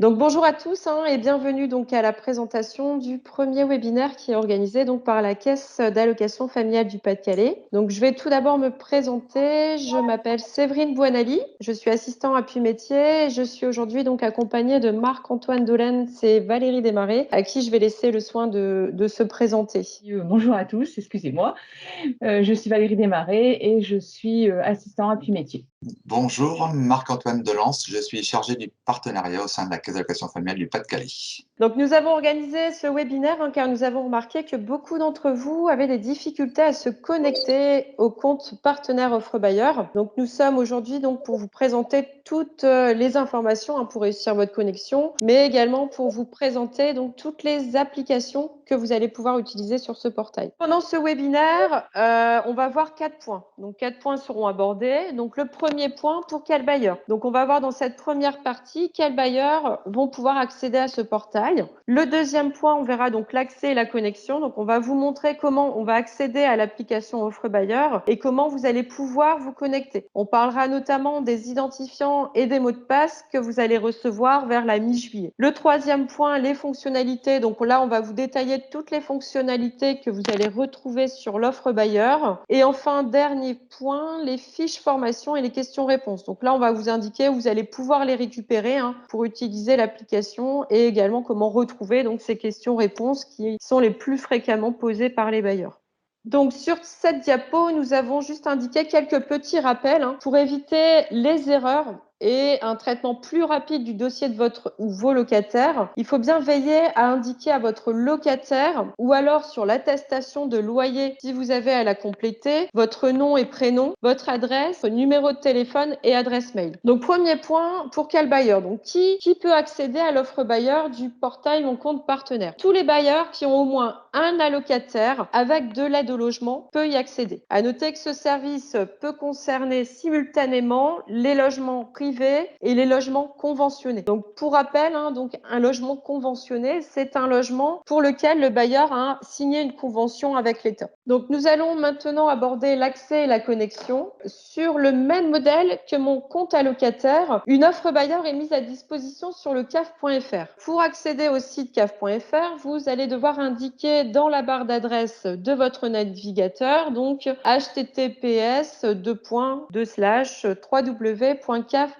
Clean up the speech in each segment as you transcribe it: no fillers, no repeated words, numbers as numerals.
Donc bonjour à tous et bienvenue donc à la présentation du premier webinaire qui est organisé donc par la Caisse d'allocation familiale du Pas-de-Calais. Donc je vais tout d'abord me présenter. Je m'appelle Séverine Boinali, je suis assistant appui métier. Je suis aujourd'hui donc accompagnée de Marc-Antoine Dolens et Valérie Desmarais, à qui je vais laisser le soin de se présenter. Bonjour à tous, excusez-moi. Je suis Valérie Desmarais et je suis assistant appui métier. Bonjour, Marc-Antoine Delance, je suis chargé du partenariat au sein de la Caisse d'allocation familiale du Pas-de-Calais. Donc nous avons organisé ce webinaire car nous avons remarqué que beaucoup d'entre vous avaient des difficultés à se connecter au compte partenaire offre bailleur. Donc nous sommes aujourd'hui donc pour vous présenter toutes les informations pour réussir votre connexion, mais également pour vous présenter donc toutes les applications que vous allez pouvoir utiliser sur ce portail. Pendant ce webinaire, on va voir 4 points. Donc 4 points seront abordés. Donc le premier point, pour quel bailleur? Donc on va voir dans cette première partie quels bailleurs vont pouvoir accéder à ce portail. Le deuxième point, on verra donc l'accès et la connexion. Donc on va vous montrer comment on va accéder à l'application offre bailleur et comment vous allez pouvoir vous connecter. On parlera notamment des identifiants et des mots de passe que vous allez recevoir vers la mi-juillet. Le troisième point, les fonctionnalités. Donc là, on va vous détailler toutes les fonctionnalités que vous allez retrouver sur l'offre bailleur. Et enfin, dernier point, les fiches formation et les questions-réponses. Donc là, on va vous indiquer où vous allez pouvoir les récupérer pour utiliser l'application et également comment retrouver donc ces questions-réponses qui sont les plus fréquemment posées par les bailleurs. Donc sur cette diapo, nous avons juste indiqué quelques petits rappels pour éviter les erreurs et un traitement plus rapide du dossier de votre ou vos locataires. Il faut bien veiller à indiquer à votre locataire ou alors sur l'attestation de loyer, si vous avez à la compléter, votre nom et prénom, votre adresse, numéro de téléphone et adresse mail. Donc premier point, pour quel bailleur? Donc qui peut accéder à l'offre bailleur du portail Mon compte partenaire? Tous les bailleurs qui ont au moins un allocataire avec de l'aide au logement peut y accéder. À noter que ce service peut concerner simultanément les logements privés et les logements conventionnés. Donc pour rappel, donc un logement conventionné, c'est un logement pour lequel le bailleur a signé une convention avec l'État. Donc nous allons maintenant aborder l'accès et la connexion. Sur le même modèle que mon compte allocataire, une offre bailleur est mise à disposition sur le caf.fr. Pour accéder au site caf.fr, vous allez devoir indiquer dans la barre d'adresse de votre navigateur, donc https://www.caf.fr.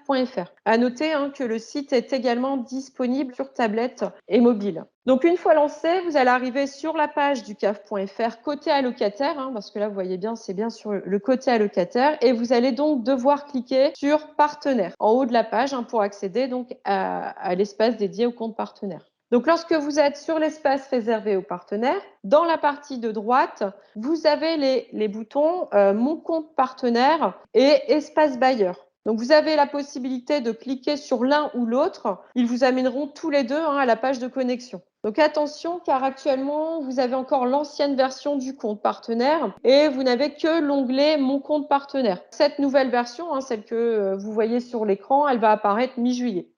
À noter que le site est également disponible sur tablette et mobile. Donc une fois lancé, vous allez arriver sur la page du caf.fr côté allocataire, parce que là vous voyez bien, c'est bien sur le côté allocataire, et vous allez donc devoir cliquer sur partenaire en haut de la page pour accéder donc à l'espace dédié au compte partenaire. Donc, lorsque vous êtes sur l'espace réservé aux partenaires, dans la partie de droite, vous avez les boutons Mon compte partenaire et Espace bailleur. Donc, vous avez la possibilité de cliquer sur l'un ou l'autre. Ils vous amèneront tous les deux à la page de connexion. Donc attention, car actuellement, vous avez encore l'ancienne version du compte partenaire et vous n'avez que l'onglet Mon compte partenaire. Cette nouvelle version, celle que vous voyez sur l'écran, elle va apparaître mi-juillet.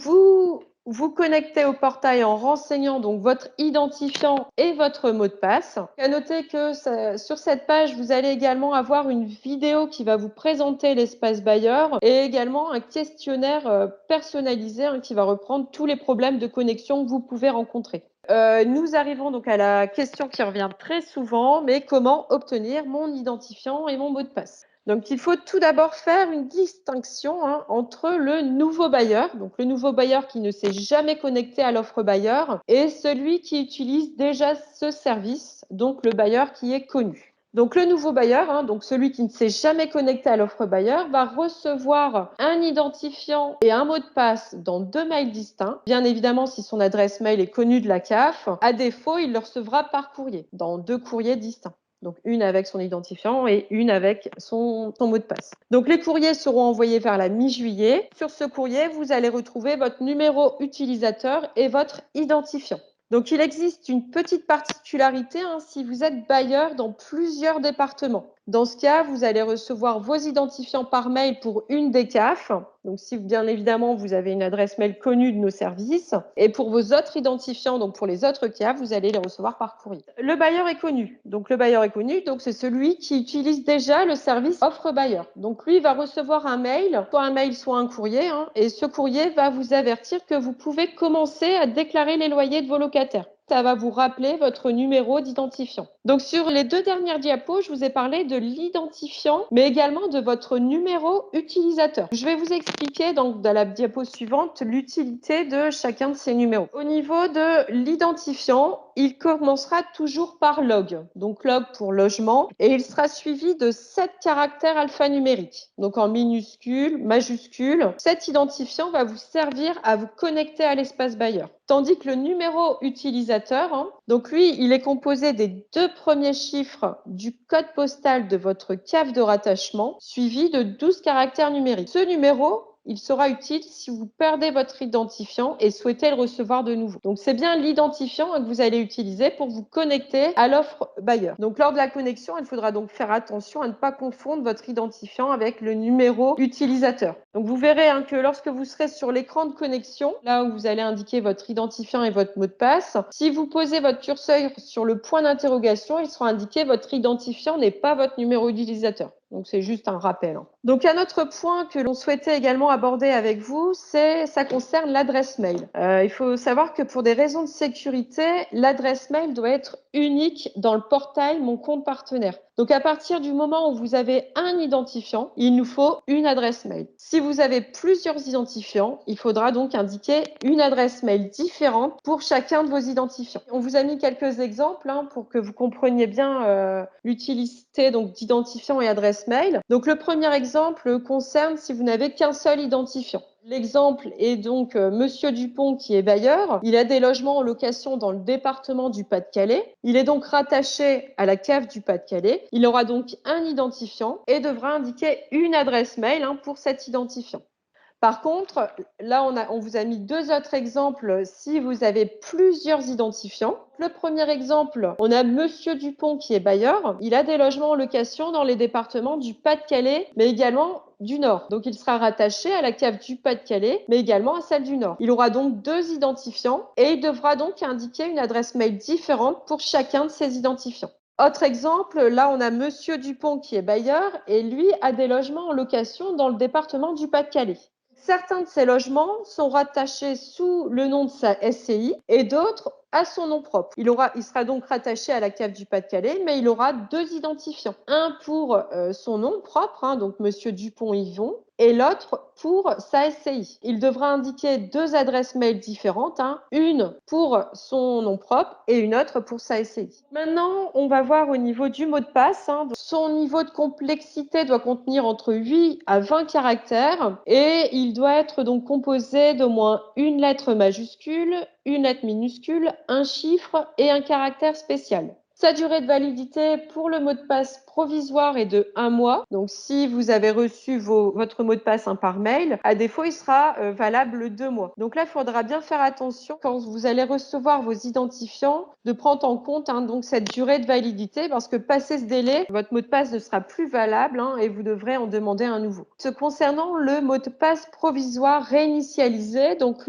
Vous connectez au portail en renseignant donc votre identifiant et votre mot de passe. À noter que sur cette page, vous allez également avoir une vidéo qui va vous présenter l'espace bailleur et également un questionnaire personnalisé qui va reprendre tous les problèmes de connexion que vous pouvez rencontrer. Nous arrivons donc à la question qui revient très souvent, mais comment obtenir mon identifiant et mon mot de passe? Donc, il faut tout d'abord faire une distinction entre le nouveau bailleur, donc le nouveau bailleur qui ne s'est jamais connecté à l'offre bailleur, et celui qui utilise déjà ce service, donc le bailleur qui est connu. Donc, le nouveau bailleur, donc celui qui ne s'est jamais connecté à l'offre bailleur, va recevoir un identifiant et un mot de passe dans 2 mails distincts. Bien évidemment, si son adresse mail est connue de la CAF, à défaut, il le recevra par courrier, dans 2 courriers distincts. Donc, une avec son identifiant et une avec son mot de passe. Donc, les courriers seront envoyés vers la mi-juillet. Sur ce courrier, vous allez retrouver votre numéro utilisateur et votre identifiant. Donc, il existe une petite particularité si vous êtes bailleur dans plusieurs départements. Dans ce cas, vous allez recevoir vos identifiants par mail pour une des CAF. Donc, si bien évidemment, vous avez une adresse mail connue de nos services. Et pour vos autres identifiants, donc pour les autres CAF, vous allez les recevoir par courrier. Le bailleur est connu. Donc, le bailleur est connu, donc c'est celui qui utilise déjà le service offre bailleur. Donc, lui, il va recevoir un mail, soit un courrier. Et ce courrier va vous avertir que vous pouvez commencer à déclarer les loyers de vos locataires. Ça va vous rappeler votre numéro d'identifiant. Donc, sur les 2 dernières diapos, je vous ai parlé de l'identifiant, mais également de votre numéro utilisateur. Je vais vous expliquer donc dans la diapo suivante l'utilité de chacun de ces numéros. Au niveau de l'identifiant, il commencera toujours par log. Donc, log pour logement, et il sera suivi de 7 caractères alphanumériques. Donc, en minuscules, majuscules. Cet identifiant va vous servir à vous connecter à l'espace bailleur. Tandis que le numéro utilisateur, donc lui, il est composé des 2 premiers chiffres du code postal de votre CAF de rattachement, suivi de 12 caractères numériques. Ce numéro, il sera utile si vous perdez votre identifiant et souhaitez le recevoir de nouveau. Donc, c'est bien l'identifiant que vous allez utiliser pour vous connecter à l'offre bailleur. Donc, lors de la connexion, il faudra donc faire attention à ne pas confondre votre identifiant avec le numéro utilisateur. Donc, vous verrez que lorsque vous serez sur l'écran de connexion, là où vous allez indiquer votre identifiant et votre mot de passe, si vous posez votre curseur sur le point d'interrogation, il sera indiqué votre identifiant n'est pas votre numéro utilisateur. Donc, c'est juste un rappel. Donc, un autre point que l'on souhaitait également aborder avec vous, ça concerne l'adresse mail. Il faut savoir que pour des raisons de sécurité, l'adresse mail doit être unique dans le portail Mon compte partenaire. Donc, à partir du moment où vous avez un identifiant, il nous faut une adresse mail. Si vous avez plusieurs identifiants, il faudra donc indiquer une adresse mail différente pour chacun de vos identifiants. On vous a mis quelques exemples pour que vous compreniez bien l'utilité d'identifiant et adresse mail. Donc, le premier exemple concerne si vous n'avez qu'un seul identifiant. L'exemple est donc Monsieur Dupont qui est bailleur. Il a des logements en location dans le département du Pas-de-Calais. Il est donc rattaché à la CAF du Pas-de-Calais. Il aura donc un identifiant et devra indiquer une adresse mail pour cet identifiant. Par contre, là, on vous a mis 2 autres exemples si vous avez plusieurs identifiants. Le premier exemple, on a Monsieur Dupont qui est bailleur. Il a des logements en location dans les départements du Pas-de-Calais, mais également du Nord. Donc, il sera rattaché à la CAF du Pas-de-Calais, mais également à celle du Nord. Il aura donc 2 identifiants et il devra donc indiquer une adresse mail différente pour chacun de ces identifiants. Autre exemple, là, on a Monsieur Dupont qui est bailleur et lui a des logements en location dans le département du Pas-de-Calais. Certains de ces logements sont rattachés sous le nom de sa SCI et d'autres à son nom propre. Il sera donc rattaché à la CAF du Pas-de-Calais, mais il aura 2 identifiants. Un pour son nom propre, donc Monsieur Dupont-Yvon, et l'autre pour sa SCI. Il devra indiquer 2 adresses mail différentes, une pour son nom propre et une autre pour sa SCI. Maintenant, on va voir au niveau du mot de passe. Son niveau de complexité doit contenir entre 8 à 20 caractères et il doit être donc composé d'au moins une lettre majuscule, une lettre minuscule, un chiffre et un caractère spécial. Sa durée de validité pour le mot de passe provisoire est de 1 mois. Donc, si vous avez reçu votre mot de passe par mail, à défaut, il sera valable 2 mois. Donc là, il faudra bien faire attention quand vous allez recevoir vos identifiants de prendre en compte donc cette durée de validité parce que passé ce délai, votre mot de passe ne sera plus valable et vous devrez en demander un nouveau. Concernant le mot de passe provisoire réinitialisé, donc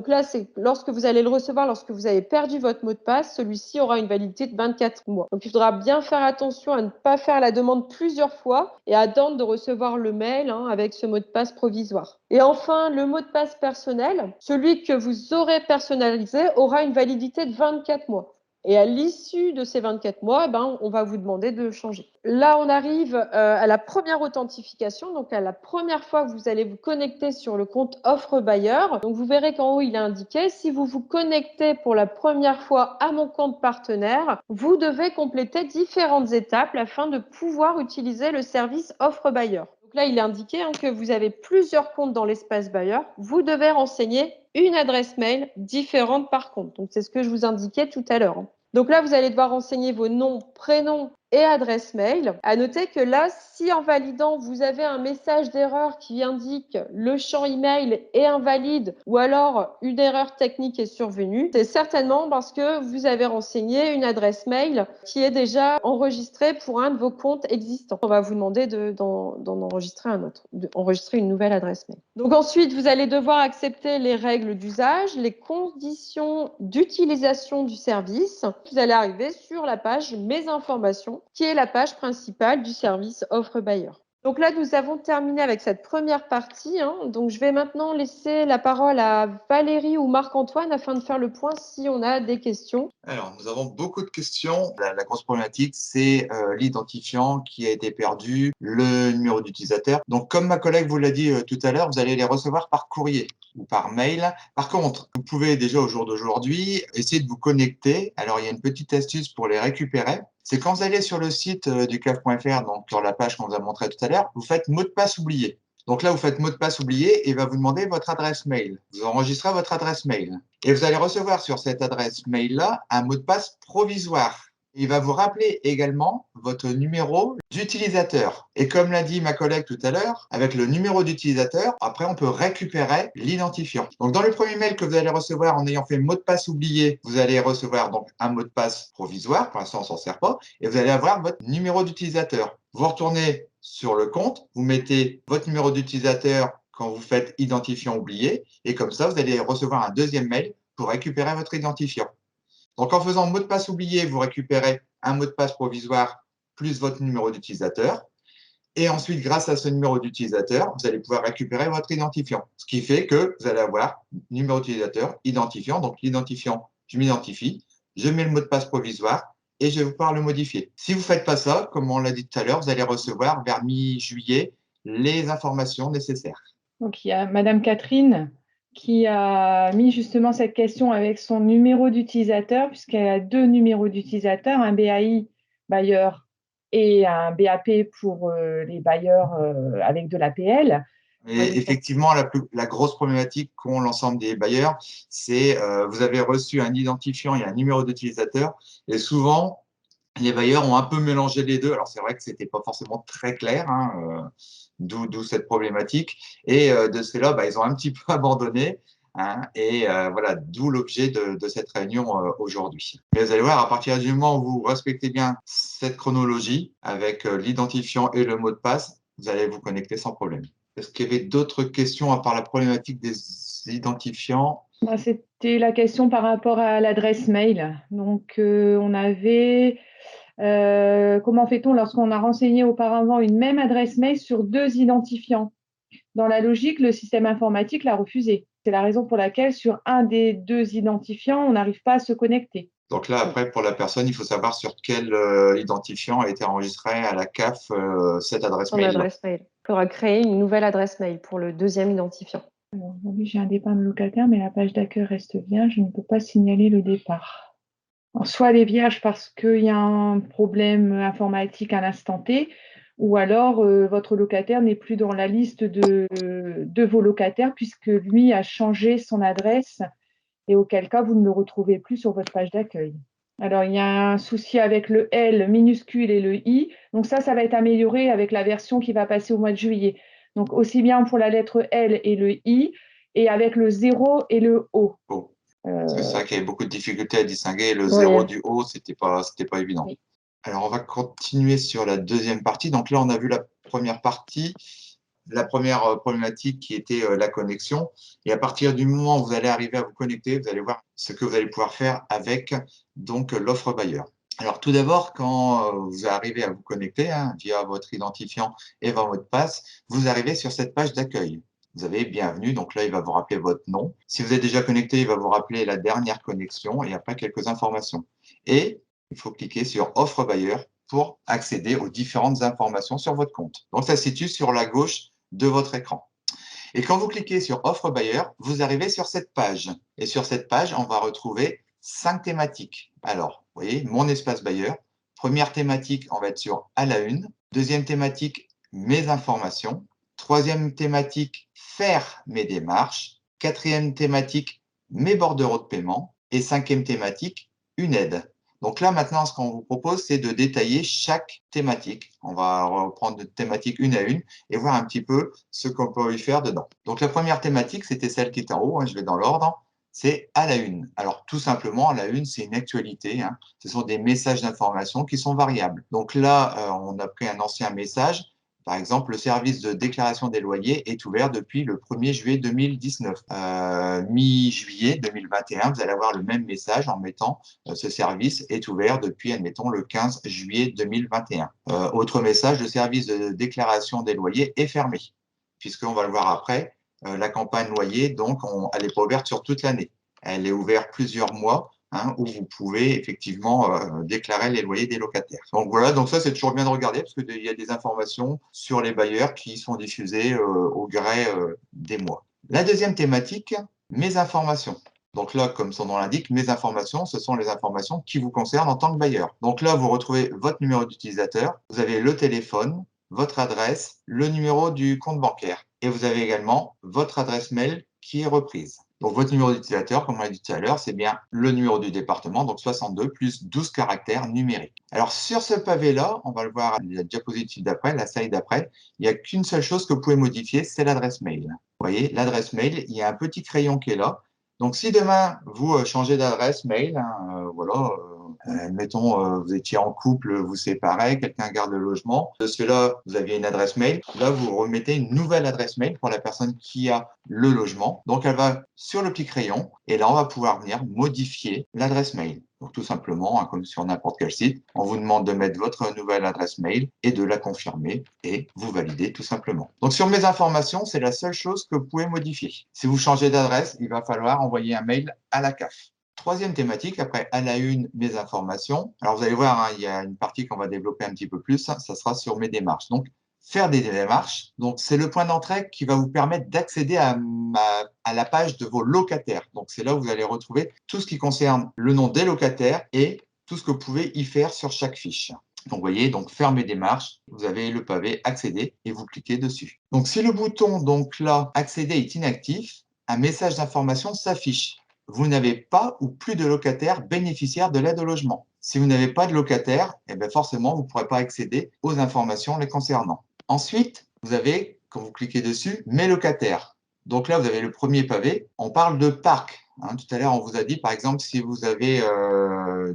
là, c'est lorsque vous allez le recevoir, lorsque vous avez perdu votre mot de passe, celui-ci aura une validité de 24 mois. Donc, il faudra bien faire attention à ne pas faire la demande plusieurs fois et à attendre de recevoir le mail avec ce mot de passe provisoire. Et enfin, le mot de passe personnel, celui que vous aurez personnalisé, aura une validité de 24 mois. Et à l'issue de ces 24 mois, on va vous demander de changer. Là, on arrive à la première authentification, donc à la première fois que vous allez vous connecter sur le compte offre bailleur. Donc, vous verrez qu'en haut, il est indiqué, si vous vous connectez pour la première fois à mon compte partenaire, vous devez compléter différentes étapes afin de pouvoir utiliser le service offre bailleur. Donc là, il est indiqué que vous avez plusieurs comptes dans l'espace bailleur. Vous devez renseigner une adresse mail différente par compte. Donc, c'est ce que je vous indiquais tout à l'heure. Donc là, vous allez devoir renseigner vos noms, prénoms et adresse mail. À noter que là, si en validant, vous avez un message d'erreur qui indique le champ email est invalide ou alors une erreur technique est survenue, c'est certainement parce que vous avez renseigné une adresse mail qui est déjà enregistrée pour un de vos comptes existants. On va vous demander d'en enregistrer un autre, d'enregistrer une nouvelle adresse mail. Donc ensuite, vous allez devoir accepter les règles d'usage, les conditions d'utilisation du service. Vous allez arriver sur la page Mes informations, qui est la page principale du service Offre Bailleur. Donc là, nous avons terminé avec cette première partie. Donc, je vais maintenant laisser la parole à Valérie ou Marc-Antoine afin de faire le point si on a des questions. Alors, nous avons beaucoup de questions. La grosse problématique, c'est l'identifiant qui a été perdu, le numéro d'utilisateur. Donc, comme ma collègue vous l'a dit tout à l'heure, vous allez les recevoir par courrier ou par mail. Par contre, vous pouvez déjà au jour d'aujourd'hui essayer de vous connecter. Alors, il y a une petite astuce pour les récupérer. C'est quand vous allez sur le site du CAF.fr, donc sur la page qu'on vous a montré tout à l'heure, vous faites mot de passe oublié. Donc là, vous faites mot de passe oublié et il va vous demander votre adresse mail. Vous enregistrez votre adresse mail. Et vous allez recevoir sur cette adresse mail-là un mot de passe provisoire. Il va vous rappeler également votre numéro d'utilisateur. Et comme l'a dit ma collègue tout à l'heure, avec le numéro d'utilisateur, après, on peut récupérer l'identifiant. Donc, dans le premier mail que vous allez recevoir en ayant fait mot de passe oublié, vous allez recevoir donc un mot de passe provisoire. Pour l'instant, on s'en sert pas. Et vous allez avoir votre numéro d'utilisateur. Vous retournez sur le compte, vous mettez votre numéro d'utilisateur quand vous faites identifiant oublié. Et comme ça, vous allez recevoir un deuxième mail pour récupérer votre identifiant. Donc, en faisant mot de passe oublié, vous récupérez un mot de passe provisoire plus votre numéro d'utilisateur. Et ensuite, grâce à ce numéro d'utilisateur, vous allez pouvoir récupérer votre identifiant. Ce qui fait que vous allez avoir numéro d'utilisateur, identifiant. Donc, l'identifiant, je m'identifie, je mets le mot de passe provisoire et je vais pouvoir le modifier. Si vous ne faites pas ça, comme on l'a dit tout à l'heure, vous allez recevoir vers mi-juillet les informations nécessaires. Donc, il y a Madame Catherine qui a mis justement cette question avec son numéro d'utilisateur, puisqu'elle a deux numéros d'utilisateur, un BAI bailleur et un BAP pour les bailleurs avec de l'APL. Et effectivement, la grosse problématique qu'ont l'ensemble des bailleurs, c'est vous avez reçu un identifiant et un numéro d'utilisateur, et souvent, les bailleurs ont un peu mélangé les deux. Alors, c'est vrai que ce n'était pas forcément très clair, d'où cette problématique. Et de cela, ils ont un petit peu abandonné. Et voilà, d'où l'objet de cette réunion aujourd'hui. Mais vous allez voir, à partir du moment où vous respectez bien cette chronologie avec l'identifiant et le mot de passe, vous allez vous connecter sans problème. Est-ce qu'il y avait d'autres questions à part la problématique des identifiants? C'était la question par rapport à l'adresse mail. Donc, on avait comment fait-on lorsqu'on a renseigné auparavant une même adresse mail sur deux identifiants? Dans la logique, le système informatique l'a refusé. C'est la raison pour laquelle sur un des deux identifiants, on n'arrive pas à se connecter. Donc là, après, pour la personne, il faut savoir sur quel identifiant a été enregistré à la CAF cette adresse mail. Son adresse mail. Il faudra créer une nouvelle adresse mail pour le deuxième identifiant. Alors, oui, j'ai un départ de locataire, mais la page d'accueil reste vierge. Je ne peux pas signaler le départ. Alors, soit elle est vierge parce qu'il y a un problème informatique à l'instant T, ou alors votre locataire n'est plus dans la liste de vos locataires puisque lui a changé son adresse et auquel cas vous ne le retrouvez plus sur votre page d'accueil. Alors, il y a un souci avec le L minuscule et le I. Donc ça va être amélioré avec la version qui va passer au mois de juillet. Donc, aussi bien pour la lettre L et le I, et avec le 0 et le O. Oh. C'est vrai qu'il y avait beaucoup de difficultés à distinguer le 0 du O, c'était pas évident. Oui. Alors, on va continuer sur la deuxième partie. Donc là, on a vu la première partie, la première problématique qui était la connexion. Et à partir du moment où vous allez arriver à vous connecter, vous allez voir ce que vous allez pouvoir faire avec donc l'offre bailleur. Alors, tout d'abord, quand vous arrivez à vous connecter via votre identifiant et votre mot de passe, vous arrivez sur cette page d'accueil. Vous avez bienvenue, donc là, il va vous rappeler votre nom. Si vous êtes déjà connecté, il va vous rappeler la dernière connexion et après quelques informations. Et il faut cliquer sur Offre bailleur pour accéder aux différentes informations sur votre compte. Donc, ça se situe sur la gauche de votre écran. Et quand vous cliquez sur Offre bailleur, vous arrivez sur cette page. Et sur cette page, on va retrouver 5 thématiques. Alors, vous voyez, mon espace bailleur. Première thématique, on va être sur à la une. Deuxième thématique, mes informations. Troisième thématique, faire mes démarches. Quatrième thématique, mes bordereaux de paiement. Et cinquième thématique, une aide. Donc là, maintenant, ce qu'on vous propose, c'est de détailler chaque thématique. On va reprendre de thématique une à une et voir un petit peu ce qu'on peut y faire dedans. Donc la première thématique, c'était celle qui est en haut, hein, je vais dans l'ordre, c'est à la une. Alors tout simplement, à la une, c'est une actualité, hein. Ce sont des messages d'information qui sont variables. Donc là, on a pris un ancien message. Par exemple, le service de déclaration des loyers est ouvert depuis le 1er juillet 2019. Mi-juillet 2021, vous allez avoir le même message en mettant ce service est ouvert depuis, admettons, le 15 juillet 2021. Autre message, le service de déclaration des loyers est fermé, puisqu'on va le voir après, la campagne loyer, donc, elle n'est pas ouverte sur toute l'année. Elle est ouverte plusieurs mois, hein, où vous pouvez effectivement déclarer les loyers des locataires. Donc voilà, donc ça c'est toujours bien de regarder parce qu'il y a des informations sur les bailleurs qui sont diffusées au gré des mois. La deuxième thématique, mes informations. Donc là, comme son nom l'indique, mes informations, ce sont les informations qui vous concernent en tant que bailleur. Donc là, vous retrouvez votre numéro d'utilisateur, vous avez le téléphone, votre adresse, le numéro du compte bancaire et vous avez également votre adresse mail qui est reprise. Donc, votre numéro d'utilisateur, comme on l'a dit tout à l'heure, c'est bien le numéro du département, donc 62 plus 12 caractères numériques. Alors, sur ce pavé-là, on va le voir à la diapositive d'après, la slide d'après, il n'y a qu'une seule chose que vous pouvez modifier, c'est l'adresse mail. Vous voyez, l'adresse mail, il y a un petit crayon qui est là. Donc, si demain, vous changez d'adresse mail, hein, voilà, admettons, vous étiez en couple, vous séparez, quelqu'un garde le logement. De cela, vous aviez une adresse mail. Là, vous remettez une nouvelle adresse mail pour la personne qui a le logement. Donc, elle va sur le petit crayon et là, on va pouvoir venir modifier l'adresse mail. Donc, tout simplement, hein, comme sur n'importe quel site, on vous demande de mettre votre nouvelle adresse mail et de la confirmer et vous validez tout simplement. Donc, sur mes informations, c'est la seule chose que vous pouvez modifier. Si vous changez d'adresse, il va falloir envoyer un mail à la CAF. Troisième thématique, après à la une, mes informations. Alors, vous allez voir, hein, il y a une partie qu'on va développer un petit peu plus, hein, ça sera sur mes démarches. Donc, faire des démarches. Donc, c'est le point d'entrée qui va vous permettre d'accéder à la page de vos locataires. Donc, c'est là où vous allez retrouver tout ce qui concerne le nom des locataires et tout ce que vous pouvez y faire sur chaque fiche. Donc, vous voyez, donc faire mes démarches, vous avez le pavé accéder et vous cliquez dessus. Donc, si le bouton, donc là, accéder est inactif, un message d'information s'affiche. Vous n'avez pas ou plus de locataires bénéficiaires de l'aide au logement. Si vous n'avez pas de locataires, eh bien forcément, vous ne pourrez pas accéder aux informations les concernant. Ensuite, vous avez, quand vous cliquez dessus, mes locataires. Donc là, vous avez le premier pavé. On parle de parc. Hein, tout à l'heure, on vous a dit, par exemple, si vous avez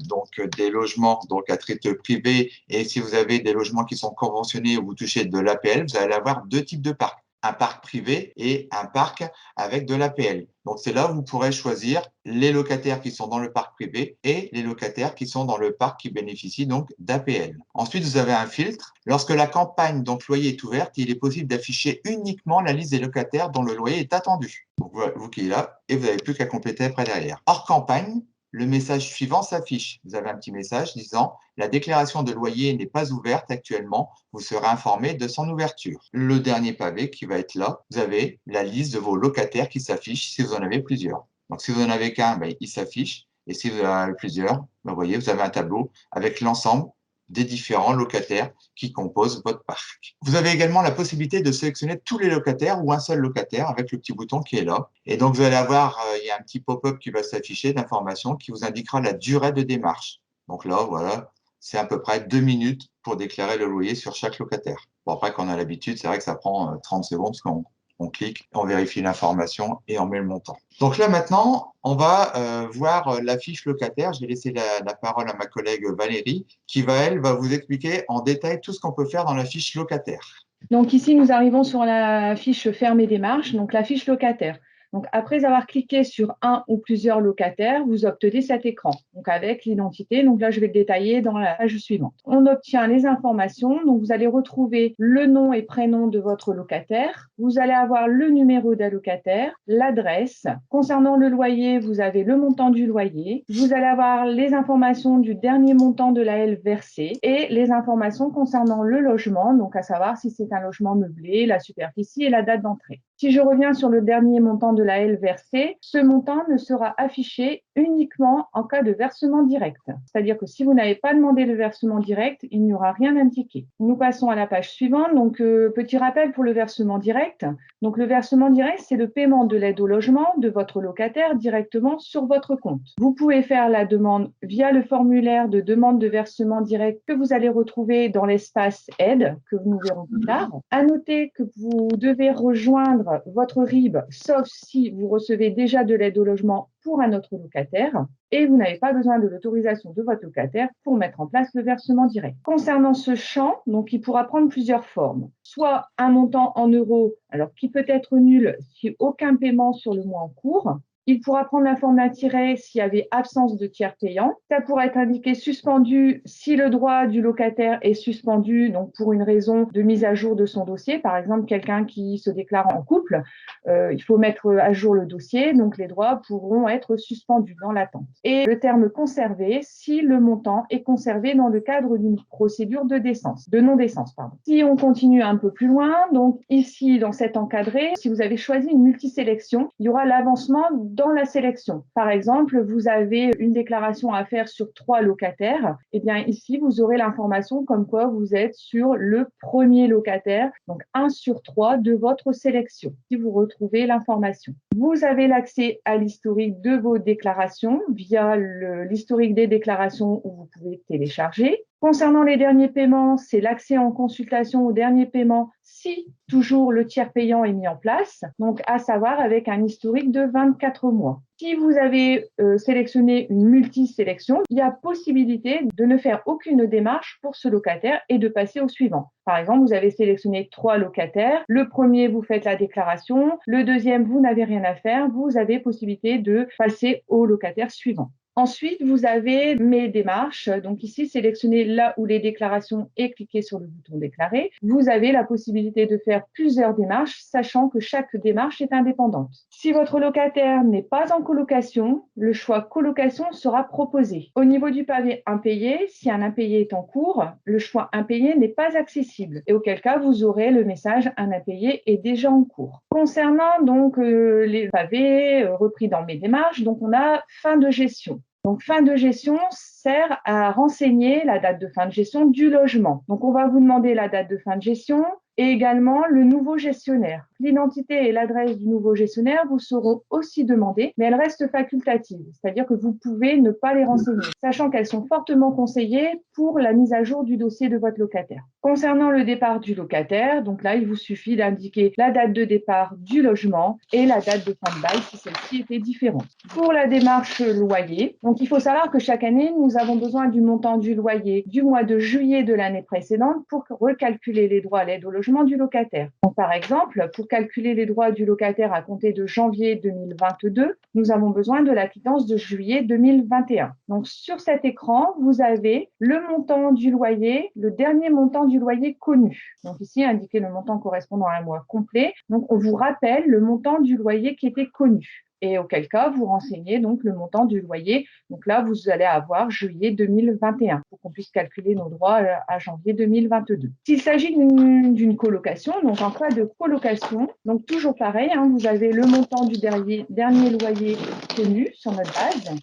donc des logements donc à titre privé et si vous avez des logements qui sont conventionnés où vous touchez de l'APL, vous allez avoir deux types de parcs. Un parc privé et un parc avec de l'APL. Donc, c'est là où vous pourrez choisir les locataires qui sont dans le parc privé et les locataires qui sont dans le parc qui bénéficient donc d'APL. Ensuite, vous avez un filtre. Lorsque la campagne donc loyer est ouverte, il est possible d'afficher uniquement la liste des locataires dont le loyer est attendu. Donc, voilà, vous qui est là et vous n'avez plus qu'à compléter après derrière. Hors campagne, le message suivant s'affiche. Vous avez un petit message disant « La déclaration de loyer n'est pas ouverte actuellement. Vous serez informé de son ouverture. » Le dernier pavé qui va être là, vous avez la liste de vos locataires qui s'affiche si vous en avez plusieurs. Donc, si vous n'en avez qu'un, ben, il s'affiche. Et si vous en avez plusieurs, ben, vous voyez, vous avez un tableau avec l'ensemble des différents locataires qui composent votre parc. Vous avez également la possibilité de sélectionner tous les locataires ou un seul locataire avec le petit bouton qui est là. Et donc, vous allez avoir, il y a un petit pop-up qui va s'afficher d'informations qui vous indiquera la durée de démarche. Donc là, voilà, c'est à peu près 2 minutes pour déclarer le loyer sur chaque locataire. Bon, après, quand on a l'habitude, c'est vrai que ça prend 30 secondes parce qu'on clique, on vérifie l'information et on met le montant. Donc là, maintenant, on va voir la fiche locataire. Je vais laisser la parole à ma collègue Valérie, qui va vous expliquer en détail tout ce qu'on peut faire dans la fiche locataire. Donc ici, nous arrivons sur la fiche Faire mes démarches, donc la fiche locataire. Donc après avoir cliqué sur un ou plusieurs locataires, vous obtenez cet écran, donc avec l'identité. Donc là, je vais le détailler dans la page suivante. On obtient les informations. Donc vous allez retrouver le nom et prénom de votre locataire. Vous allez avoir le numéro d'allocataire, l'adresse. Concernant le loyer, vous avez le montant du loyer. Vous allez avoir les informations du dernier montant de l'AL versé et les informations concernant le logement, donc à savoir si c'est un logement meublé, la superficie et la date d'entrée. Si je reviens sur le dernier montant de la L versé, ce montant ne sera affiché uniquement en cas de versement direct. C'est-à-dire que si vous n'avez pas demandé le versement direct, il n'y aura rien indiqué. Nous passons à la page suivante. Donc, petit rappel pour le versement direct. Donc, le versement direct, c'est le paiement de l'aide au logement de votre locataire directement sur votre compte. Vous pouvez faire la demande via le formulaire de demande de versement direct que vous allez retrouver dans l'espace aide, que nous verrons plus tard. À noter que vous devez rejoindre votre RIB, sauf si vous recevez déjà de l'aide au logement pour un autre locataire et vous n'avez pas besoin de l'autorisation de votre locataire pour mettre en place le versement direct. Concernant ce champ, donc il pourra prendre plusieurs formes. Soit un montant en euros, alors qui peut être nul si aucun paiement sur le mois en cours. Il pourra prendre la forme d'un tiret s'il y avait absence de tiers payant. Ça pourra être indiqué suspendu si le droit du locataire est suspendu, donc pour une raison de mise à jour de son dossier. Par exemple, quelqu'un qui se déclare en couple, il faut mettre à jour le dossier, donc les droits pourront être suspendus dans l'attente. Et le terme conservé si le montant est conservé dans le cadre d'une procédure de non-décence. Si on continue un peu plus loin, donc ici dans cet encadré, si vous avez choisi une multisélection, il y aura l'avancement dans la sélection. Par exemple, vous avez une déclaration à faire sur 3 locataires. Eh bien, ici, vous aurez l'information comme quoi vous êtes sur le premier locataire, donc 1 sur 3 de votre sélection, si vous retrouvez l'information. Vous avez l'accès à l'historique de vos déclarations via l'historique des déclarations où vous pouvez télécharger. Concernant les derniers paiements, c'est l'accès en consultation aux derniers paiements si toujours le tiers payant est mis en place, donc à savoir avec un historique de 24 mois. Si vous avez sélectionné une multisélection, il y a possibilité de ne faire aucune démarche pour ce locataire et de passer au suivant. Par exemple, vous avez sélectionné 3 locataires. Le premier, vous faites la déclaration. Le deuxième, vous n'avez rien à faire. Vous avez possibilité de passer au locataire suivant. Ensuite, vous avez mes démarches. Donc ici, sélectionnez là où les déclarations et cliquez sur le bouton déclarer. Vous avez la possibilité de faire plusieurs démarches, sachant que chaque démarche est indépendante. Si votre locataire n'est pas en colocation, le choix colocation sera proposé. Au niveau du pavé impayé, si un impayé est en cours, le choix impayé n'est pas accessible. Et auquel cas, vous aurez le message un impayé est déjà en cours. Concernant donc les pavés repris dans mes démarches, donc on a fin de gestion. Donc, fin de gestion sert à renseigner la date de fin de gestion du logement. Donc, on va vous demander la date de fin de gestion et également le nouveau gestionnaire. L'identité et l'adresse du nouveau gestionnaire vous seront aussi demandées, mais elles restent facultatives, c'est-à-dire que vous pouvez ne pas les renseigner, sachant qu'elles sont fortement conseillées pour la mise à jour du dossier de votre locataire. Concernant le départ du locataire, donc là, il vous suffit d'indiquer la date de départ du logement et la date de fin de bail si celle-ci était différente. Pour la démarche loyer, donc il faut savoir que chaque année, nous avons besoin du montant du loyer du mois de juillet de l'année précédente pour recalculer les droits à l'aide au logement du locataire. Donc, par exemple, pour calculer les droits du locataire à compter de janvier 2022, nous avons besoin de la quittance de juillet 2021. Donc, sur cet écran, vous avez le montant du loyer, le dernier montant du loyer connu. Donc, ici, indiqué le montant correspondant à un mois complet. Donc, on vous rappelle le montant du loyer qui était connu. Et auquel cas, vous renseignez donc le montant du loyer. Donc là, vous allez avoir juillet 2021 pour qu'on puisse calculer nos droits à janvier 2022. S'il s'agit d'une colocation, donc en cas de colocation, donc toujours pareil, vous avez le montant du dernier loyer connu sur notre base.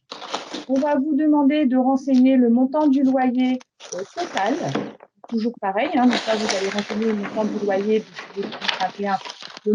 On va vous demander de renseigner le montant du loyer total. Toujours pareil, donc là, vous allez renseigner le montant du loyer de juillet 2021. Le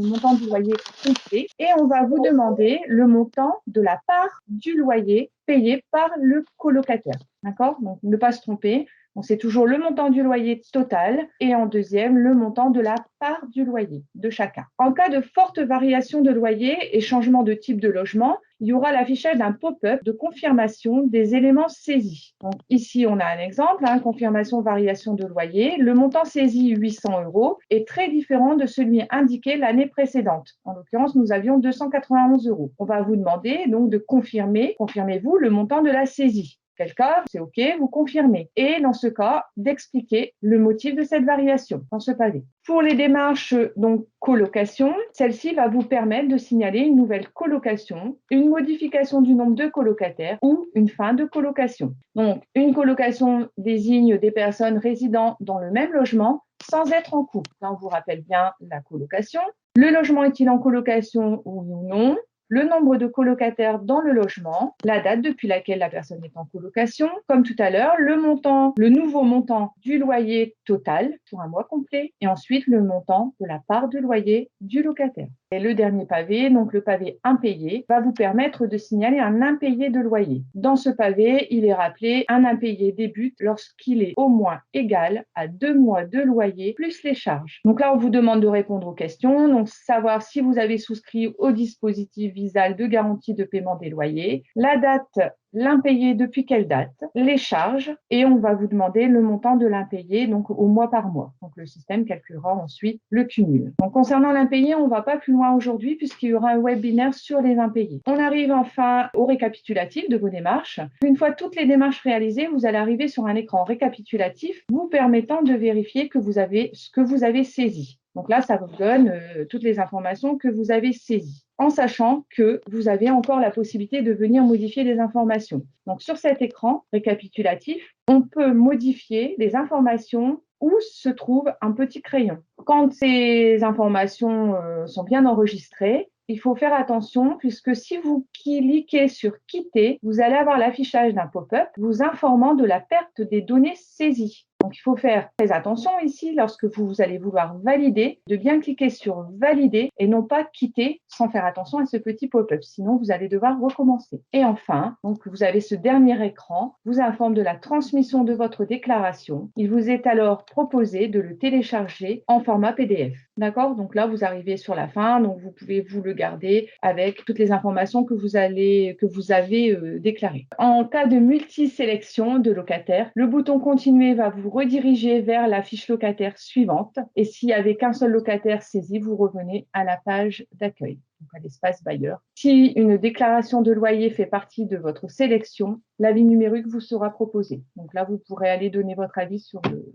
montant du loyer complet et on va vous demander le montant de la part du loyer payé par le colocataire. D'accord? Donc, ne pas se tromper. Donc, c'est toujours le montant du loyer total et en deuxième, le montant de la part du loyer de chacun. En cas de forte variation de loyer et changement de type de logement, il y aura l'affichage d'un pop-up de confirmation des éléments saisis. Donc, ici, on a un exemple, confirmation variation de loyer. Le montant saisi, 800 €, est très différent de celui indiqué l'année précédente. En l'occurrence, nous avions 291 €. On va vous demander donc de confirmez-vous le montant de la saisie. Quel cas, c'est OK, vous confirmez. Et dans ce cas, d'expliquer le motif de cette variation dans ce pavé. Pour les démarches donc colocation, celle-ci va vous permettre de signaler une nouvelle colocation, une modification du nombre de colocataires ou une fin de colocation. Donc, une colocation désigne des personnes résidant dans le même logement sans être en couple. Là, on vous rappelle bien la colocation. Le logement est-il en colocation ou non? Le nombre de colocataires dans le logement, la date depuis laquelle la personne est en colocation, comme tout à l'heure, le montant, le nouveau montant du loyer total pour un mois complet, et ensuite le montant de la part de loyer du locataire. Et le dernier pavé, donc le pavé impayé, va vous permettre de signaler un impayé de loyer. Dans ce pavé, il est rappelé un impayé débute lorsqu'il est au moins égal à 2 mois de loyer plus les charges. Donc là, on vous demande de répondre aux questions, donc savoir si vous avez souscrit au dispositif Visal de garantie de paiement des loyers, la date, l'impayé depuis quelle date, les charges, et on va vous demander le montant de l'impayé donc au mois par mois. Donc le système calculera ensuite le cumul. Donc concernant l'impayé, on ne va pas plus loin aujourd'hui puisqu'il y aura un webinaire sur les impayés. On arrive enfin au récapitulatif de vos démarches. Une fois toutes les démarches réalisées, vous allez arriver sur un écran récapitulatif vous permettant de vérifier que vous avez ce que vous avez saisi. Donc là, ça vous donne toutes les informations que vous avez saisies, en sachant que vous avez encore la possibilité de venir modifier des informations. Donc sur cet écran récapitulatif, on peut modifier les informations où se trouve un petit crayon. Quand ces informations sont bien enregistrées, il faut faire attention puisque si vous cliquez sur « Quitter », vous allez avoir l'affichage d'un pop-up vous informant de la perte des données saisies. Donc, il faut faire très attention ici, lorsque vous allez vouloir valider, de bien cliquer sur « Valider » et non pas « Quitter » sans faire attention à ce petit pop-up. Sinon, vous allez devoir recommencer. Et enfin, donc, vous avez ce dernier écran, vous informe de la transmission de votre déclaration. Il vous est alors proposé de le télécharger en format PDF. D'accord? Donc là, vous arrivez sur la fin, donc vous pouvez vous le garder avec toutes les informations que vous avez déclarées. En cas de multisélection de locataires, le bouton « Continuer » va vous rediriger vers la fiche locataire suivante. Et s'il n'y avait qu'un seul locataire saisi, vous revenez à la page d'accueil, donc à l'espace bailleur. Si une déclaration de loyer fait partie de votre sélection, l'avis numérique vous sera proposé. Donc là, vous pourrez aller donner votre avis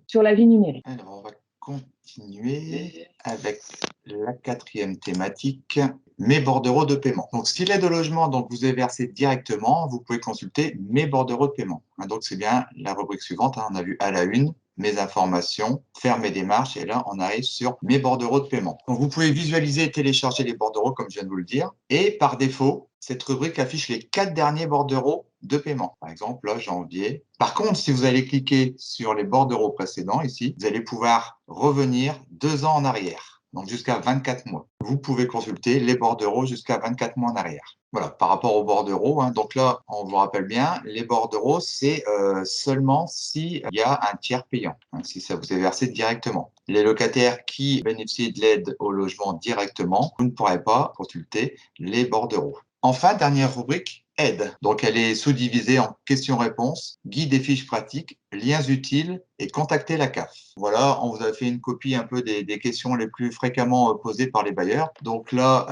sur l'avis numérique. Alors, on va continuer avec la 4e thématique, mes bordereaux de paiement. Donc, si l'aide au logement vous est versée directement, vous pouvez consulter mes bordereaux de paiement. Donc, c'est bien la rubrique suivante. On a vu à la une, mes informations, faire mes démarches, et là, on arrive sur mes bordereaux de paiement. Donc, vous pouvez visualiser et télécharger les bordereaux, comme je viens de vous le dire. Et par défaut, cette rubrique affiche les 4 derniers bordereaux de paiement. Par exemple, là, janvier. Par contre, si vous allez cliquer sur les bordereaux précédents ici, vous allez pouvoir revenir 2 ans en arrière, donc jusqu'à 24 mois. Vous pouvez consulter les bordereaux jusqu'à 24 mois en arrière. Voilà, par rapport aux bordereaux, donc là, on vous rappelle bien, les bordereaux, c'est seulement s'il y a un tiers payant, si ça vous est versé directement. Les locataires qui bénéficient de l'aide au logement directement, vous ne pourrez pas consulter les bordereaux. Enfin, dernière rubrique, aide. Donc, elle est sous-divisée en questions-réponses, guide et fiches pratiques, liens utiles et contacter la CAF. Voilà, on vous a fait une copie un peu des questions les plus fréquemment posées par les bailleurs. Donc là,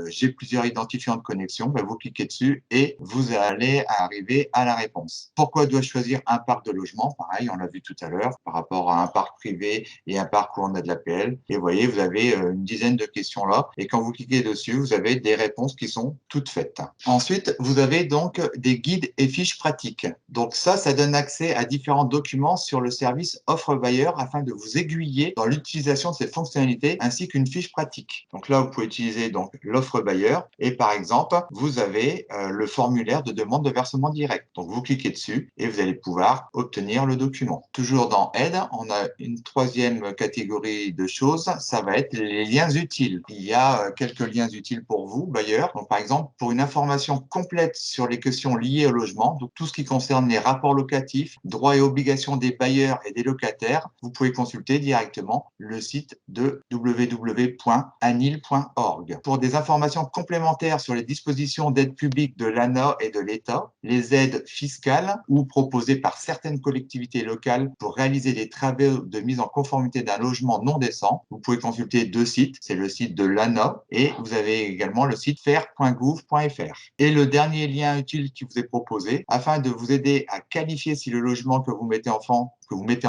j'ai plusieurs identifiants de connexion. Vous cliquez dessus et vous allez arriver à la réponse. Pourquoi dois-je choisir un parc de logement? Pareil, on l'a vu tout à l'heure, par rapport à un parc privé et un parc où on a de l'APL. Et vous voyez, vous avez une dizaine de questions là. Et quand vous cliquez dessus, vous avez des réponses qui sont toutes faites. Ensuite, vous avez donc des guides et fiches pratiques. Donc ça donne accès à différents documents sur le service Offre Bailleur afin de vous aiguiller dans l'utilisation de ces fonctionnalités ainsi qu'une fiche pratique. Donc là, vous pouvez utiliser l'Offre Bailleur et par exemple, vous avez le formulaire de demande de versement direct. Donc vous cliquez dessus et vous allez pouvoir obtenir le document. Toujours dans Aide, on a une 3e catégorie de choses, ça va être les liens utiles. Il y a quelques liens utiles pour vous, bailleurs. Donc par exemple, pour une information complète sur les questions liées au logement, donc tout ce qui concerne les rapports locatifs, droits et obligations des bailleurs et des locataires, vous pouvez consulter directement le site de www.anil.org. Pour des informations complémentaires sur les dispositions d'aide publique de l'ANA et de l'État, les aides fiscales ou proposées par certaines collectivités locales pour réaliser des travaux de mise en conformité d'un logement non décent, vous pouvez consulter 2 sites. C'est le site de l'ANA et vous avez également le site faire.gouv.fr. Et le dernier lien utile qui vous est proposé, afin de vous aider à qualifier si le logement que vous mettez en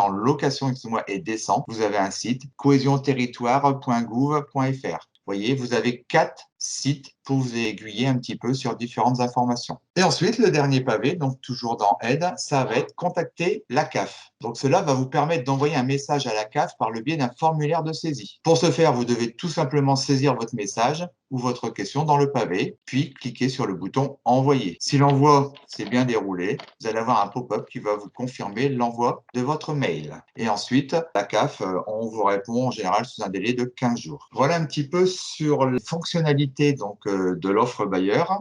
location, est décent, vous avez un site cohésionterritoire.gouv.fr. Vous voyez, vous avez 4 sites pour vous aiguiller un petit peu sur différentes informations. Et ensuite, le dernier pavé, donc toujours dans Aide, ça va être contacter la CAF. Donc cela va vous permettre d'envoyer un message à la CAF par le biais d'un formulaire de saisie. Pour ce faire, vous devez tout simplement saisir votre message ou votre question dans le pavé, puis cliquer sur le bouton Envoyer. Si l'envoi s'est bien déroulé, vous allez avoir un pop-up qui va vous confirmer l'envoi de votre mail. Et ensuite, la CAF, on vous répond en général sous un délai de 15 jours. Voilà un petit peu sur les fonctionnalités donc, de l'offre Bailleur.